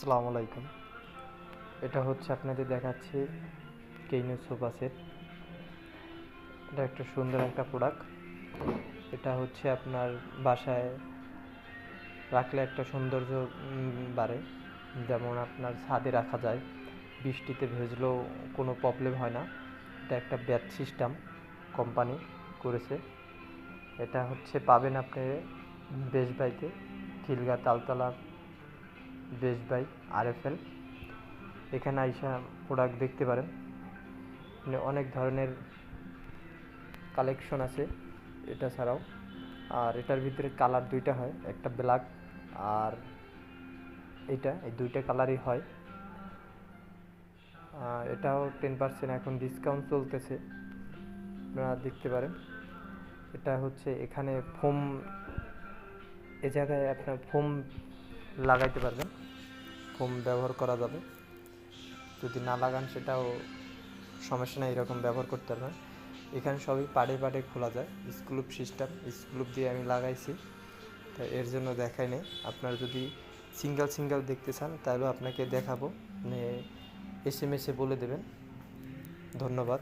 আসসালামু আলাইকুম। এটা হচ্ছে আপনাদের দেখাচ্ছি কেইনো সোফা সেট। এটা একটা সুন্দর একটা প্রোডাক্ট। এটা হচ্ছে আপনার বাসায় রাখলে একটা সৌন্দর্য বাড়ে। যেমন আপনার ছাদে রাখা যায়, বৃষ্টিতে ভিজলেও কোনো প্রবলেম হয় না। এটা একটা ব্যাচ সিস্টেম কোম্পানি করেছে। এটা হচ্ছে পাবেন আপনি বেশবাইতে, খিলগা তালতলা বেশবাই RFL। এখানে আইসা প্রোডাক্ট দেখতে পারেন। মানে অনেক ধরনের কালেকশন আছে এটা ছাড়াও। আর এটার ভিতরে কালার দুইটা হয়, একটা ব্ল্যাক আর এই দুইটা কালারই হয়। এটাও 10% এখন ডিসকাউন্ট চলতেছে, আপনারা দেখতে পারেন। এটা হচ্ছে এখানে ফোম, এ জায়গায় আপনার ফোম লাগাইতে পারবেন, ফোম ব্যবহার করা যাবে। যদি না লাগান সেটাও সমস্যা নেই, এরকম ব্যবহার করতে পারবেন। এখানে সবই পাড়ে পাড়ে খোলা যায়, স্ক্রুপ সিস্টেম, স্ক্রুপ দিয়ে আমি লাগাইছি, তাই এর জন্য দেখাই নেই। আপনারা যদি সিঙ্গেল দেখতে চান তাহলেও আপনাকে দেখাবো, মানে SMS বলে দেবেন। ধন্যবাদ।